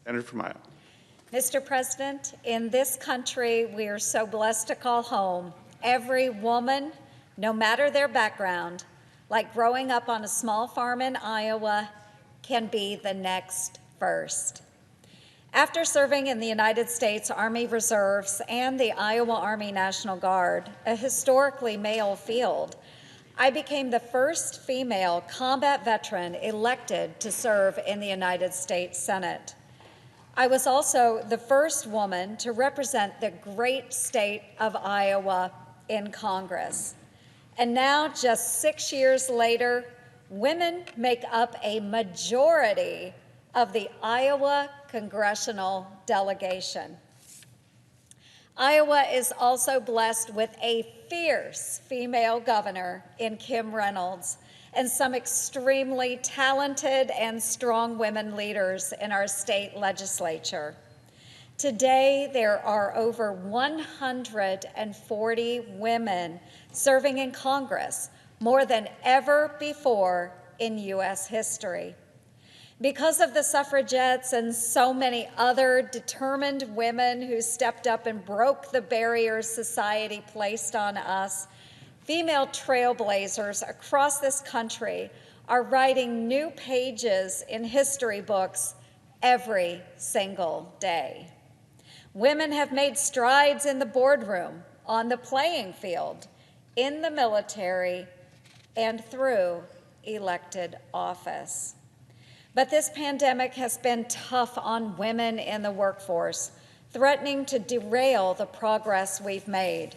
Senator from Iowa. Mr. President, in this country we are so blessed to call home, every woman, no matter their background, like growing up on a small farm in Iowa, can be the next first. After serving in the United States Army Reserves and the Iowa Army National Guard, a historically male field, I became the first female combat veteran elected to serve in the United States Senate. I was also the first woman to represent the great state of Iowa in Congress. And now, just 6 years later, women make up a majority of the Iowa congressional delegation. Iowa is also blessed with a fierce female governor in Kim Reynolds and some extremely talented and strong women leaders in our state legislature. Today, there are over 140 women serving in Congress, more than ever before in U.S. history. Because of the suffragettes and so many other determined women who stepped up and broke the barriers society placed on us, female trailblazers across this country are writing new pages in history books every single day. Women have made strides in the boardroom, on the playing field, in the military, and through elected office. But this pandemic has been tough on women in the workforce, threatening to derail the progress we've made.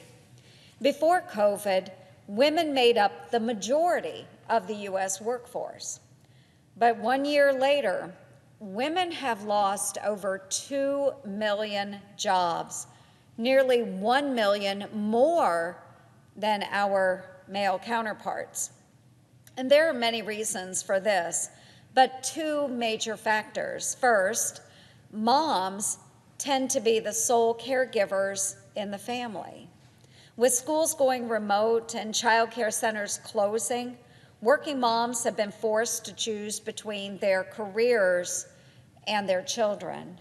Before COVID, women made up the majority of the U.S. workforce. But 1 year later, women have lost over 2 million jobs, nearly 1 million more than our male counterparts. And there are many reasons for this, but two major factors. First, moms tend to be the sole caregivers in the family. With schools going remote and child care centers closing, working moms have been forced to choose between their careers and their children.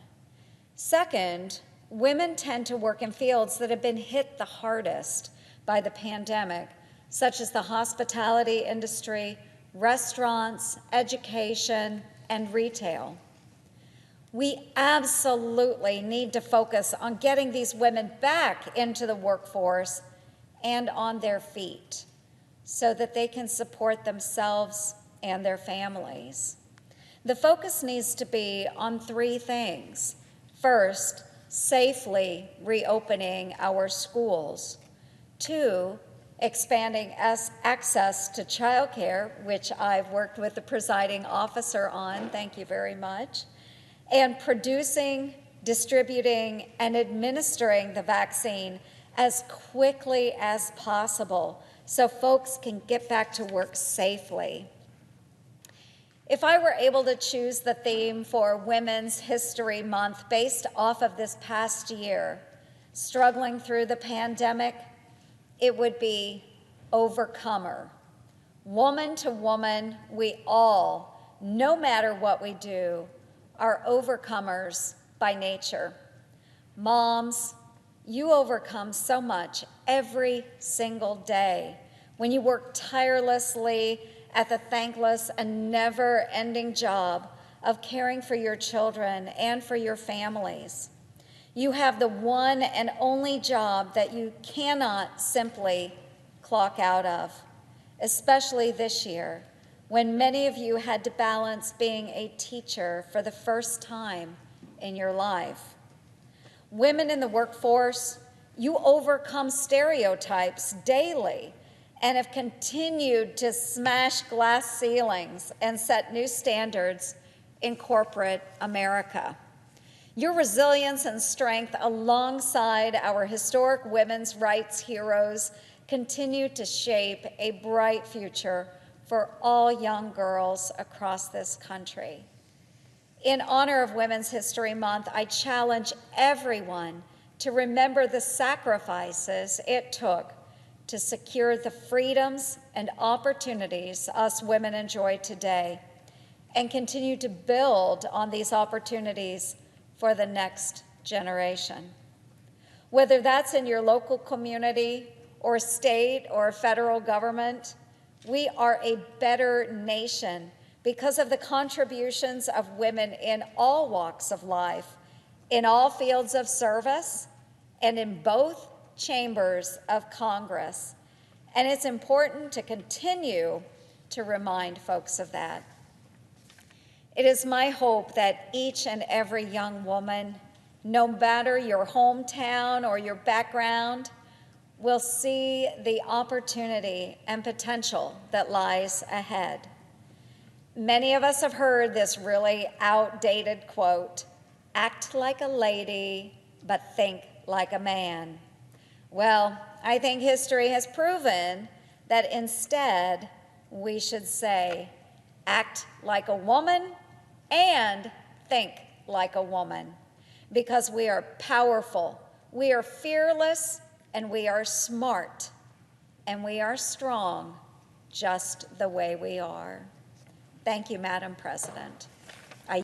Second, women tend to work in fields that have been hit the hardest by the pandemic, such as the hospitality industry, restaurants, education, and retail. We absolutely need to focus on getting these women back into the workforce and on their feet so that they can support themselves and their families. The focus needs to be on three things. First, safely reopening our schools. Two, expanding access to childcare, which I've worked with the presiding officer on, thank you very much, and producing, distributing, and administering the vaccine as quickly as possible so folks can get back to work safely. If I were able to choose the theme for Women's History Month based off of this past year, struggling through the pandemic, it would be overcomer. Woman to woman, we all, no matter what we do, are overcomers by nature. Moms, you overcome so much every single day when you work tirelessly at the thankless and never-ending job of caring for your children and for your families. You have the one and only job that you cannot simply clock out of, especially this year, when many of you had to balance being a teacher for the first time in your life. Women in the workforce, you overcome stereotypes daily and have continued to smash glass ceilings and set new standards in corporate America. Your resilience and strength alongside our historic women's rights heroes continue to shape a bright future for all young girls across this country. In honor of Women's History Month, I challenge everyone to remember the sacrifices it took to secure the freedoms and opportunities us women enjoy today, and continue to build on these opportunities for the next generation. Whether that's in your local community or state or federal government, we are a better nation because of the contributions of women in all walks of life, in all fields of service, and in both chambers of Congress. And it's important to continue to remind folks of that. It is my hope that each and every young woman, no matter your hometown or your background, will see the opportunity and potential that lies ahead. Many of us have heard this really outdated quote, "Act like a lady, but think like a man." Well, I think history has proven that instead we should say, act like a woman and think like a woman, because we are powerful, we are fearless, and we are smart, and we are strong just the way we are. Thank you, Madam President.